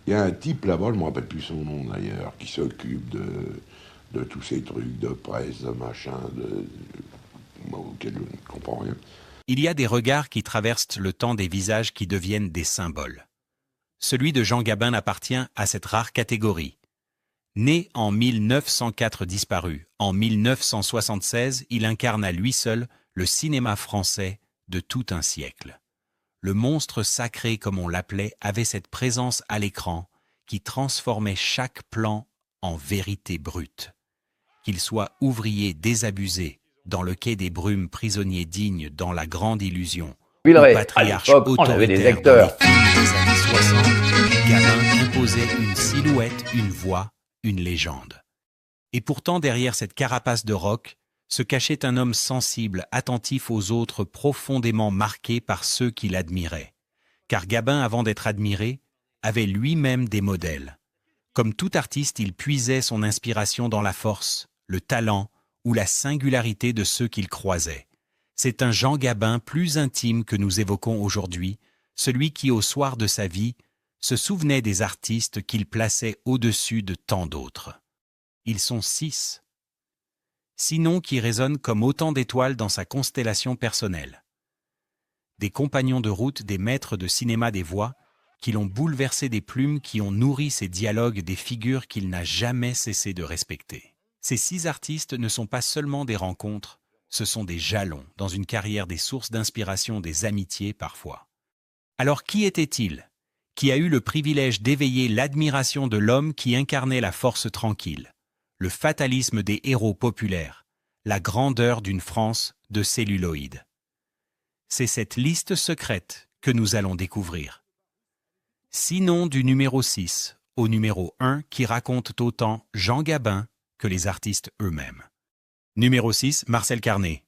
Il y a un type là-bas, je ne me rappelle plus son nom d'ailleurs, qui s'occupe de tous ces trucs de presse, de machin, moi, auquel je ne comprends rien. Il y a des regards qui traversent le temps, des visages qui deviennent des symboles. Celui de Jean Gabin appartient à cette rare catégorie. Né en 1904, disparu en 1976, il incarne à lui seul le cinéma français de tout un siècle. Le monstre sacré, comme on l'appelait, avait cette présence à l'écran qui transformait chaque plan en vérité brute. Qu'il soit ouvrier désabusé dans le quai des Brumes, prisonnier digne dans La Grande Illusion, ou patriarche autoritaire dans les films des années 60, Gabin imposait une silhouette, une voix, une légende. Et pourtant, derrière cette carapace de roc, se cachait un homme sensible, attentif aux autres, profondément marqué par ceux qui l'admiraient. Car Gabin, avant d'être admiré, avait lui-même des modèles. Comme tout artiste, il puisait son inspiration dans la force, le talent ou la singularité de ceux qu'il croisait. C'est un Jean Gabin plus intime que nous évoquons aujourd'hui, celui qui, au soir de sa vie, se souvenait des artistes qu'il plaçait au-dessus de tant d'autres. Ils sont 6. 6 noms qui résonnent comme autant d'étoiles dans sa constellation personnelle. Des compagnons de route, des maîtres de cinéma des voix, qui l'ont bouleversé, des plumes qui ont nourri ses dialogues, des figures qu'il n'a jamais cessé de respecter. Ces 6 artistes ne sont pas seulement des rencontres, ce sont des jalons dans une carrière, des sources d'inspiration, des amitiés parfois. Alors qui était-il ? Qui a eu le privilège d'éveiller l'admiration de l'homme qui incarnait la force tranquille, le fatalisme des héros populaires, la grandeur d'une France de celluloïd. C'est cette liste secrète que nous allons découvrir. 6 noms du numéro 6 au numéro 1 qui racontent autant Jean Gabin que les artistes eux-mêmes. Numéro 6, Marcel Carné.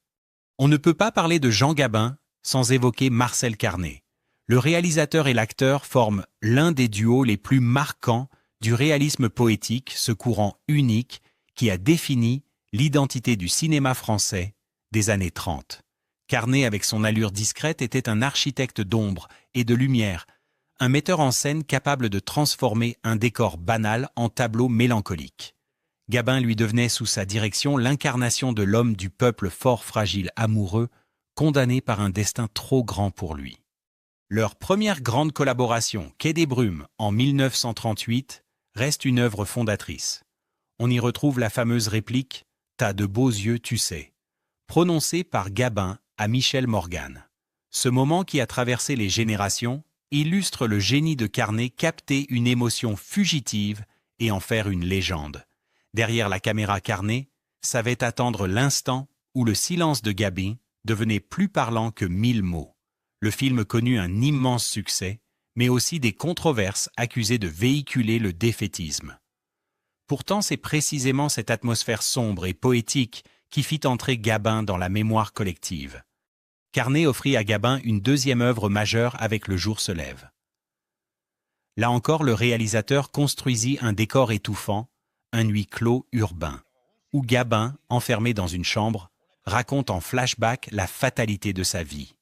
On ne peut pas parler de Jean Gabin sans évoquer Marcel Carné. Le réalisateur et l'acteur forment l'un des duos les plus marquants du réalisme poétique, ce courant unique qui a défini l'identité du cinéma français des années 30. Carné, avec son allure discrète, était un architecte d'ombre et de lumière, un metteur en scène capable de transformer un décor banal en tableau mélancolique. Gabin lui devenait sous sa direction l'incarnation de l'homme du peuple fort, fragile, amoureux, condamné par un destin trop grand pour lui. Leur première grande collaboration, Quai des Brumes, en 1938, reste une œuvre fondatrice. On y retrouve la fameuse réplique « T'as de beaux yeux, tu sais », prononcée par Gabin à Michel Morgan. Ce moment qui a traversé les générations illustre le génie de Carné, capter une émotion fugitive et en faire une légende. Derrière la caméra, Carné savait attendre l'instant où le silence de Gabin devenait plus parlant que 1000 mots. Le film connut un immense succès, mais aussi des controverses accusées de véhiculer le défaitisme. Pourtant, c'est précisément cette atmosphère sombre et poétique qui fit entrer Gabin dans la mémoire collective. Carné offrit à Gabin une deuxième œuvre majeure avec Le jour se lève. Là encore, le réalisateur construisit un décor étouffant, un huis clos urbain, où Gabin, enfermé dans une chambre, raconte en flashback la fatalité de sa vie.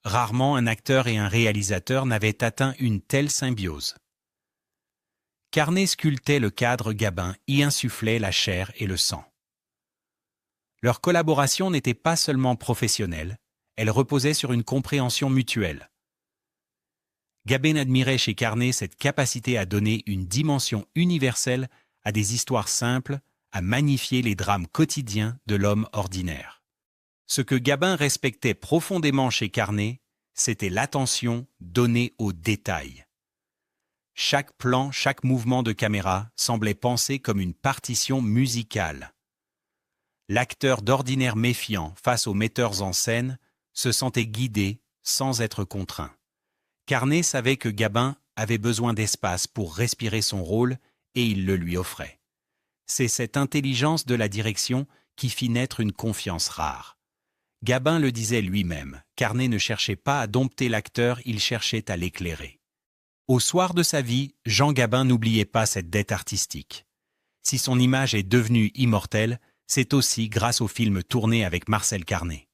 Rarement un acteur et un réalisateur n'avaient atteint une telle symbiose. Carné sculptait le cadre, Gabin y insufflait la chair et le sang. Leur collaboration n'était pas seulement professionnelle, elle reposait sur une compréhension mutuelle. Gabin admirait chez Carné cette capacité à donner une dimension universelle à des histoires simples, à magnifier les drames quotidiens de l'homme ordinaire. Ce que Gabin respectait profondément chez Carné, c'était l'attention donnée aux détails. Chaque plan, chaque mouvement de caméra semblait pensé comme une partition musicale. L'acteur d'ordinaire méfiant face aux metteurs en scène se sentait guidé sans être contraint. Carné savait que Gabin avait besoin d'espace pour respirer son rôle et il le lui offrait. C'est cette intelligence de la direction qui fit naître une confiance rare. Gabin le disait lui-même, Carné ne cherchait pas à dompter l'acteur, il cherchait à l'éclairer. Au soir de sa vie, Jean Gabin n'oubliait pas cette dette artistique. Si son image est devenue immortelle, c'est aussi grâce au film tourné avec Marcel Carné.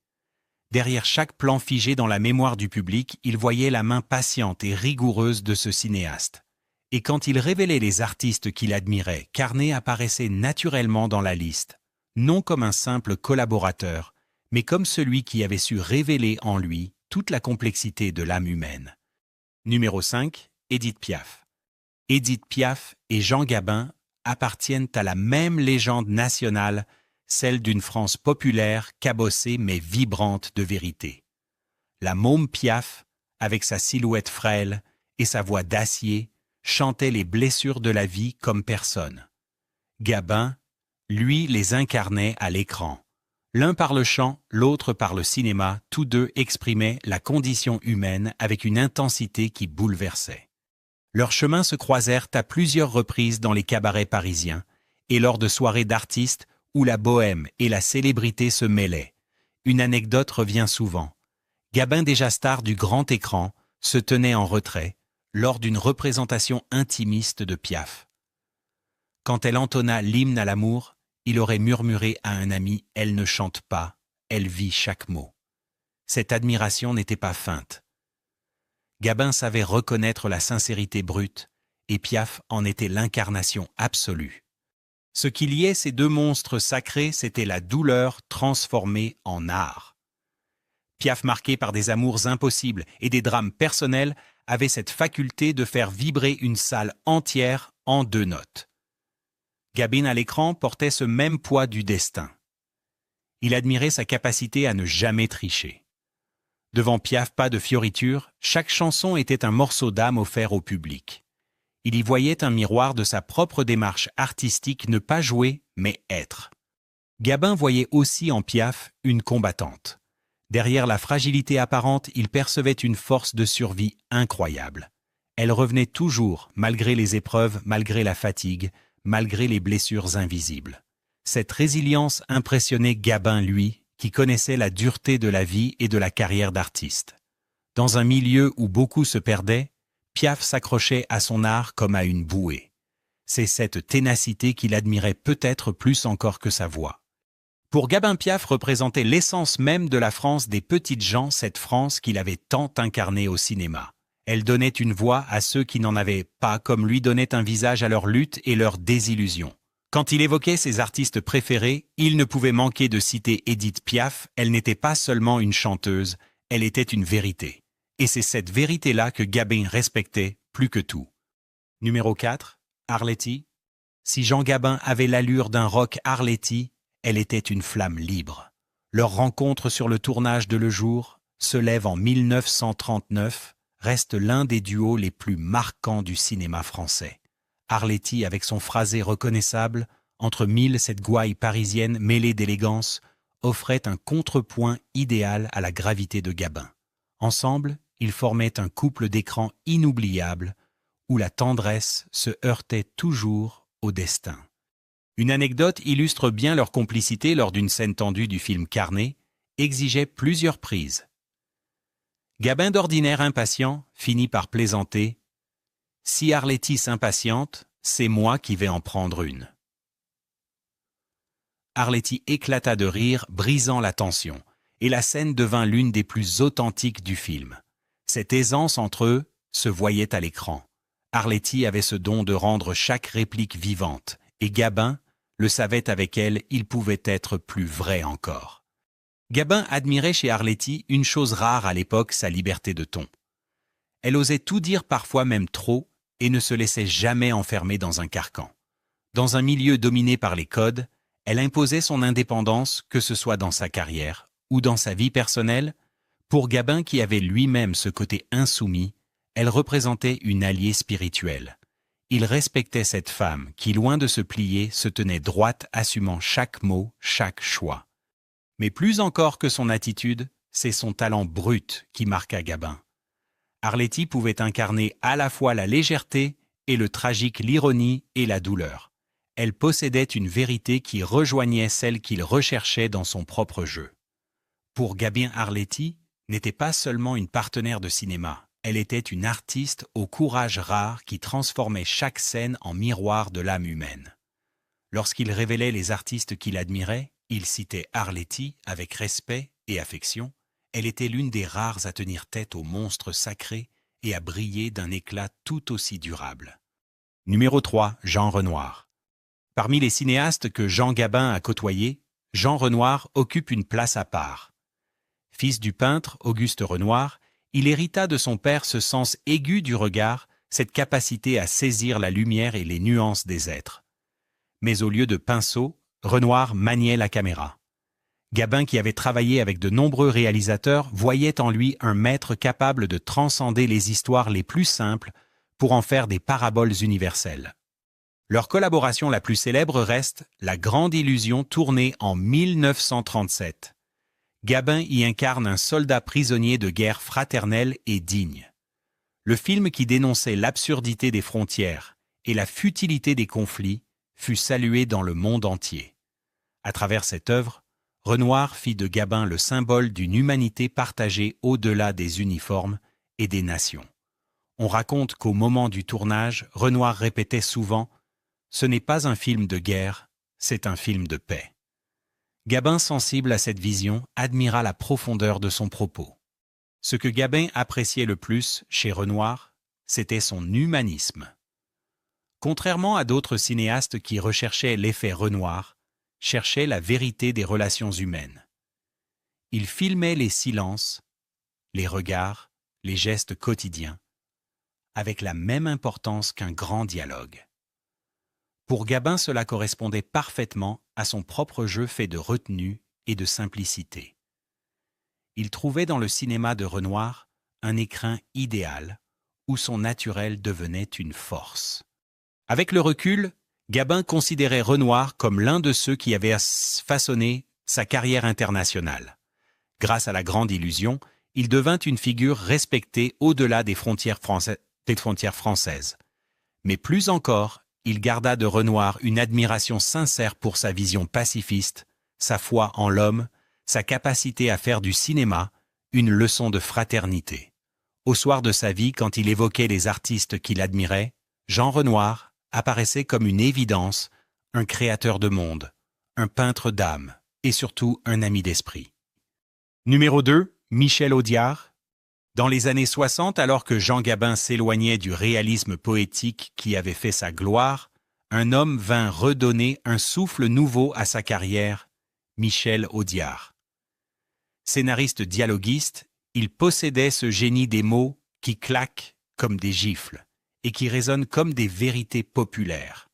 Derrière chaque plan figé dans la mémoire du public, il voyait la main patiente et rigoureuse de ce cinéaste. Et quand il révélait les artistes qu'il admirait, Carnet apparaissait naturellement dans la liste, non comme un simple collaborateur, mais comme celui qui avait su révéler en lui toute la complexité de l'âme humaine. Numéro 5, Édith Piaf. Édith Piaf et Jean Gabin appartiennent à la même légende nationale, celle d'une France populaire, cabossée mais vibrante de vérité. La môme Piaf, avec sa silhouette frêle et sa voix d'acier, chantait les blessures de la vie comme personne. Gabin, lui, les incarnait à l'écran. L'un par le chant, l'autre par le cinéma, tous deux exprimaient la condition humaine avec une intensité qui bouleversait. Leurs chemins se croisèrent à plusieurs reprises dans les cabarets parisiens et lors de soirées d'artistes où la bohème et la célébrité se mêlaient. Une anecdote revient souvent. Gabin, déjà star du grand écran, se tenait en retrait lors d'une représentation intimiste de Piaf. Quand elle entonna l'hymne à l'amour, il aurait murmuré à un ami « Elle ne chante pas, elle vit chaque mot ». Cette admiration n'était pas feinte. Gabin savait reconnaître la sincérité brute, et Piaf en était l'incarnation absolue. Ce qui liait ces deux monstres sacrés, c'était la douleur transformée en art. Piaf, marqué par des amours impossibles et des drames personnels, avait cette faculté de faire vibrer une salle entière en 2 notes. Gabin à l'écran portait ce même poids du destin. Il admirait sa capacité à ne jamais tricher. Devant Piaf, pas de fioritures, chaque chanson était un morceau d'âme offert au public. Il y voyait un miroir de sa propre démarche artistique, ne pas jouer, mais être. Gabin voyait aussi en Piaf une combattante. Derrière la fragilité apparente, il percevait une force de survie incroyable. Elle revenait toujours, malgré les épreuves, malgré la fatigue, malgré les blessures invisibles. Cette résilience impressionnait Gabin, lui, qui connaissait la dureté de la vie et de la carrière d'artiste. Dans un milieu où beaucoup se perdaient, Piaf s'accrochait à son art comme à une bouée. C'est cette ténacité qu'il admirait peut-être plus encore que sa voix. Pour Gabin, Piaf représentait l'essence même de la France des petites gens, cette France qu'il avait tant incarnée au cinéma. Elle donnait une voix à ceux qui n'en avaient pas, comme lui donnait un visage à leur lutte et leur désillusion. Quand il évoquait ses artistes préférés, il ne pouvait manquer de citer Édith Piaf. Elle n'était pas seulement une chanteuse, elle était une vérité. Et c'est cette vérité-là que Gabin respectait plus que tout. Numéro 4, Arletty. Si Jean Gabin avait l'allure d'un rock Arletty, elle était une flamme libre. Leur rencontre sur le tournage de Le Jour se lève en 1939, reste l'un des duos les plus marquants du cinéma français. Arletty, avec son phrasé reconnaissable, entre mille cette gouaille parisienne mêlée d'élégance, offrait un contrepoint idéal à la gravité de Gabin. Ensemble, ils formaient un couple d'écran inoubliable, où la tendresse se heurtait toujours au destin. Une anecdote illustre bien leur complicité lors d'une scène tendue du film Carnet, exigeait plusieurs prises. Gabin, d'ordinaire impatient, finit par plaisanter « Si Arletty s'impatiente, c'est moi qui vais en prendre une. » Arletty éclata de rire, brisant la tension, et la scène devint l'une des plus authentiques du film. Cette aisance entre eux se voyait à l'écran. Arletty avait ce don de rendre chaque réplique vivante, et Gabin le savait, avec elle, il pouvait être plus vrai encore. Gabin admirait chez Arletty une chose rare à l'époque, sa liberté de ton. Elle osait tout dire, parfois même trop, et ne se laissait jamais enfermer dans un carcan. Dans un milieu dominé par les codes, elle imposait son indépendance, que ce soit dans sa carrière ou dans sa vie personnelle. Pour Gabin, qui avait lui-même ce côté insoumis, elle représentait une alliée spirituelle. Il respectait cette femme qui, loin de se plier, se tenait droite, assumant chaque mot, chaque choix. Mais plus encore que son attitude, c'est son talent brut qui marqua Gabin. Arletty pouvait incarner à la fois la légèreté et le tragique, l'ironie et la douleur. Elle possédait une vérité qui rejoignait celle qu'il recherchait dans son propre jeu. Pour Gabin, Arletty n'était pas seulement une partenaire de cinéma. Elle était une artiste au courage rare qui transformait chaque scène en miroir de l'âme humaine. Lorsqu'il révélait les artistes qu'il admirait, il citait Arletty avec respect et affection. Elle était l'une des rares à tenir tête aux monstres sacrés et à briller d'un éclat tout aussi durable. Numéro 3, Jean Renoir. Parmi les cinéastes que Jean Gabin a côtoyés, Jean Renoir occupe une place à part. Fils du peintre Auguste Renoir, il hérita de son père ce sens aigu du regard, cette capacité à saisir la lumière et les nuances des êtres. Mais au lieu de pinceau, Renoir maniait la caméra. Gabin, qui avait travaillé avec de nombreux réalisateurs, voyait en lui un maître capable de transcender les histoires les plus simples pour en faire des paraboles universelles. Leur collaboration la plus célèbre reste La Grande Illusion, tournée en 1937. Gabin y incarne un soldat prisonnier de guerre fraternel et digne. Le film, qui dénonçait l'absurdité des frontières et la futilité des conflits, fut salué dans le monde entier. À travers cette œuvre, Renoir fit de Gabin le symbole d'une humanité partagée au-delà des uniformes et des nations. On raconte qu'au moment du tournage, Renoir répétait souvent « Ce n'est pas un film de guerre, c'est un film de paix ». Gabin, sensible à cette vision, admira la profondeur de son propos. Ce que Gabin appréciait le plus chez Renoir, c'était son humanisme. Contrairement à d'autres cinéastes qui recherchaient l'effet Renoir, cherchait la vérité des relations humaines. Il filmait les silences, les regards, les gestes quotidiens, avec la même importance qu'un grand dialogue. Pour Gabin, cela correspondait parfaitement à son propre jeu fait de retenue et de simplicité. Il trouvait dans le cinéma de Renoir un écrin idéal où son naturel devenait une force. Avec le recul, Gabin considérait Renoir comme l'un de ceux qui avaient façonné sa carrière internationale. Grâce à La Grande Illusion, il devint une figure respectée au-delà des frontières françaises. Mais plus encore, il garda de Renoir une admiration sincère pour sa vision pacifiste, sa foi en l'homme, sa capacité à faire du cinéma une leçon de fraternité. Au soir de sa vie, quand il évoquait les artistes qu'il admirait, Jean Renoir apparaissait comme une évidence, un créateur de monde, un peintre d'âme et surtout un ami d'esprit. Numéro 2, Michel Audiard. Dans les années 60, alors que Jean Gabin s'éloignait du réalisme poétique qui avait fait sa gloire, un homme vint redonner un souffle nouveau à sa carrière, Michel Audiard. Scénariste dialoguiste, il possédait ce génie des mots qui claquent comme des gifles et qui résonnent comme des vérités populaires.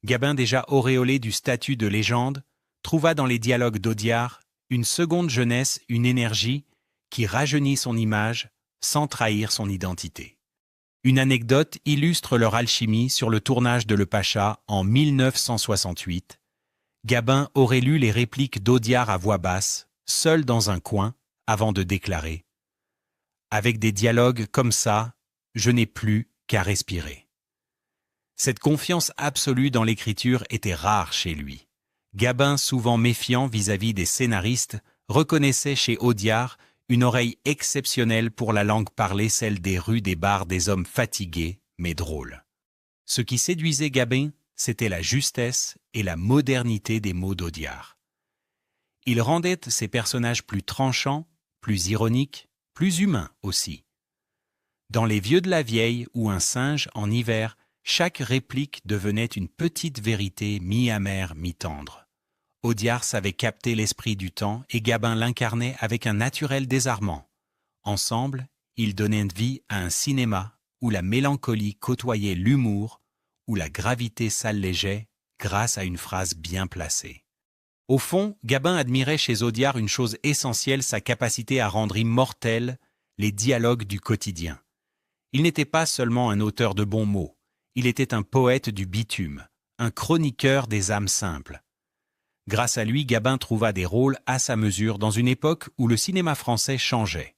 Gabin, déjà auréolé du statut de légende, trouva dans les dialogues d'Audiard une seconde jeunesse, une énergie qui rajeunit son image sans trahir son identité. Une anecdote illustre leur alchimie sur le tournage de Le Pacha en 1968. Gabin aurait lu les répliques d'Audiard à voix basse, seul dans un coin, avant de déclarer « Avec des dialogues comme ça, je n'ai plus qu'à respirer ». Cette confiance absolue dans l'écriture était rare chez lui. Gabin, souvent méfiant vis-à-vis des scénaristes, reconnaissait chez Audiard une oreille exceptionnelle pour la langue parlée, celle des rues, des bars, des hommes fatigués, mais drôles. Ce qui séduisait Gabin, c'était la justesse et la modernité des mots d'Audiard. Il rendait ses personnages plus tranchants, plus ironiques, plus humains aussi. Dans Les Vieux de la Vieille ou Un singe en hiver, chaque réplique devenait une petite vérité mi-amère, mi-tendre. Audiard savait capter l'esprit du temps et Gabin l'incarnait avec un naturel désarmant. Ensemble, ils donnaient vie à un cinéma où la mélancolie côtoyait l'humour, où la gravité s'allégeait grâce à une phrase bien placée. Au fond, Gabin admirait chez Audiard une chose essentielle, sa capacité à rendre immortels les dialogues du quotidien. Il n'était pas seulement un auteur de bons mots, il était un poète du bitume, un chroniqueur des âmes simples. Grâce à lui, Gabin trouva des rôles à sa mesure dans une époque où le cinéma français changeait.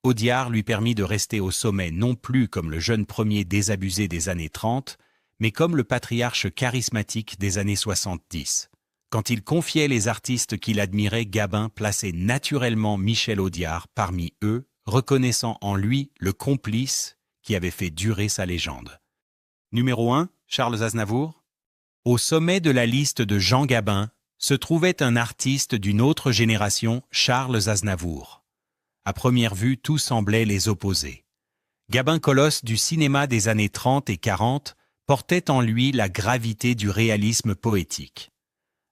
Audiard lui permit de rester au sommet non plus comme le jeune premier désabusé des années 30, mais comme le patriarche charismatique des années 70. Quand il confiait les artistes qu'il admirait, Gabin plaçait naturellement Michel Audiard parmi eux, reconnaissant en lui le complice qui avait fait durer sa légende. Numéro 1, Charles Aznavour. Au sommet de la liste de Jean Gabin se trouvait un artiste d'une autre génération, Charles Aznavour. À première vue, tout semblait les opposer. Gabin Colosse du cinéma des années 30 et 40 portait en lui la gravité du réalisme poétique.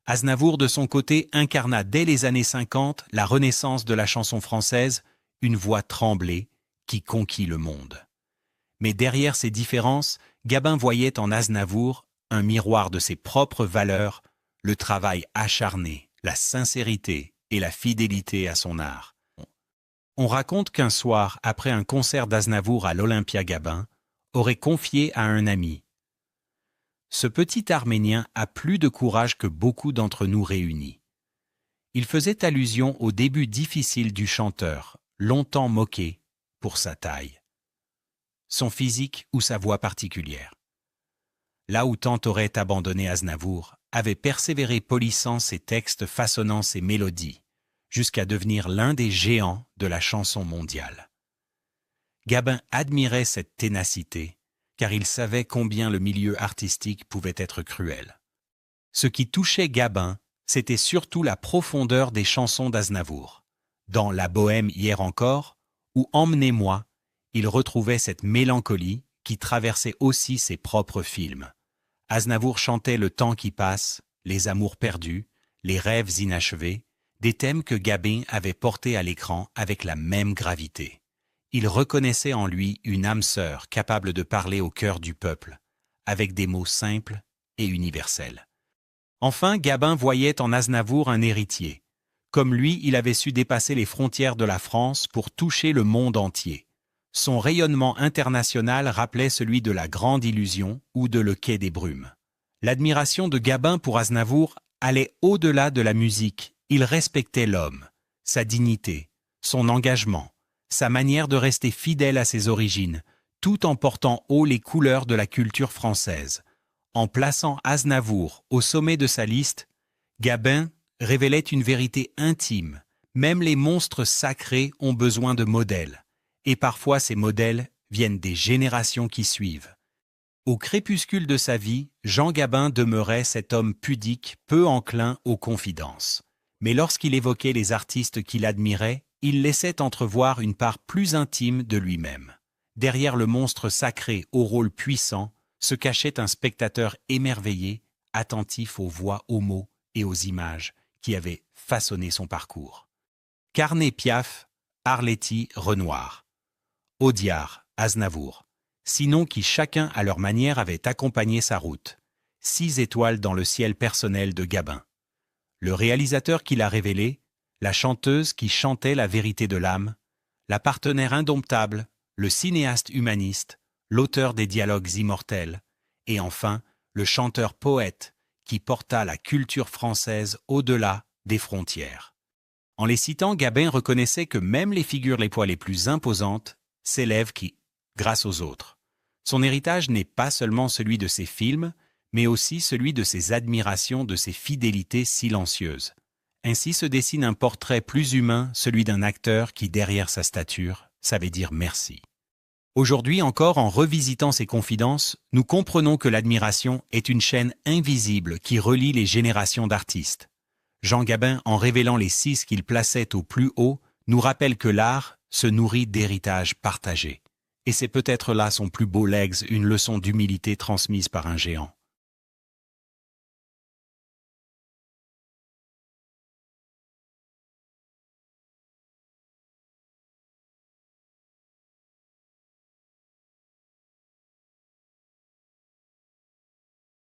Aznavour, de son côté, incarna dès les années 50 la renaissance de la chanson française, une voix tremblée qui conquit le monde. Mais derrière ces différences, Gabin voyait en Aznavour un miroir de ses propres valeurs, le travail acharné, la sincérité et la fidélité à son art. On raconte qu'un soir, après un concert d'Aznavour à l'Olympia, Gabin aurait confié à un ami: « Ce petit Arménien a plus de courage que beaucoup d'entre nous réunis. » Il faisait allusion au début difficile du chanteur, longtemps moqué pour sa taille, son physique ou sa voix particulière. Là où tant aurait abandonné Aznavour, avait persévéré polissant ses textes, façonnant ses mélodies, jusqu'à devenir l'un des géants de la chanson mondiale. Gabin admirait cette ténacité, car il savait combien le milieu artistique pouvait être cruel. Ce qui touchait Gabin, c'était surtout la profondeur des chansons d'Aznavour. Dans La Bohème hier encore, ou Emmenez-moi, il retrouvait cette mélancolie qui traversait aussi ses propres films. Aznavour chantait le temps qui passe, les amours perdus, les rêves inachevés, des thèmes que Gabin avait portés à l'écran avec la même gravité. Il reconnaissait en lui une âme sœur capable de parler au cœur du peuple, avec des mots simples et universels. Enfin, Gabin voyait en Aznavour un héritier. Comme lui, il avait su dépasser les frontières de la France pour toucher le monde entier. Son rayonnement international rappelait celui de La Grande Illusion ou de Le Quai des Brumes. L'admiration de Gabin pour Aznavour allait au-delà de la musique. Il respectait l'homme, sa dignité, son engagement, sa manière de rester fidèle à ses origines, tout en portant haut les couleurs de la culture française. En plaçant Aznavour au sommet de sa liste, Gabin révélait une vérité intime. Même les monstres sacrés ont besoin de modèles. Et parfois ces modèles viennent des générations qui suivent. Au crépuscule de sa vie, Jean Gabin demeurait cet homme pudique, peu enclin aux confidences. Mais lorsqu'il évoquait les artistes qu'il admirait, il laissait entrevoir une part plus intime de lui-même. Derrière le monstre sacré au rôle puissant, se cachait un spectateur émerveillé, attentif aux voix, aux mots et aux images qui avaient façonné son parcours. Carnet, Piaf, Arletty, Renoir. Audiard, Aznavour, 6 noms qui chacun à leur manière avaient accompagné sa route. 6 étoiles dans le ciel personnel de Gabin. Le réalisateur qui l'a révélé, la chanteuse qui chantait la vérité de l'âme, la partenaire indomptable, le cinéaste humaniste, l'auteur des dialogues immortels, et enfin le chanteur-poète qui porta la culture française au-delà des frontières. En les citant, Gabin reconnaissait que même les figures les plus imposantes s'élève grâce aux autres. Son héritage n'est pas seulement celui de ses films, mais aussi celui de ses admirations, de ses fidélités silencieuses. Ainsi se dessine un portrait plus humain, celui d'un acteur qui, derrière sa stature, savait dire merci. Aujourd'hui encore, en revisitant ses confidences, nous comprenons que l'admiration est une chaîne invisible qui relie les générations d'artistes. Jean Gabin, en révélant les 6 qu'il plaçait au plus haut, nous rappelle que l'art se nourrit d'héritage partagé. Et c'est peut-être là son plus beau legs, une leçon d'humilité transmise par un géant.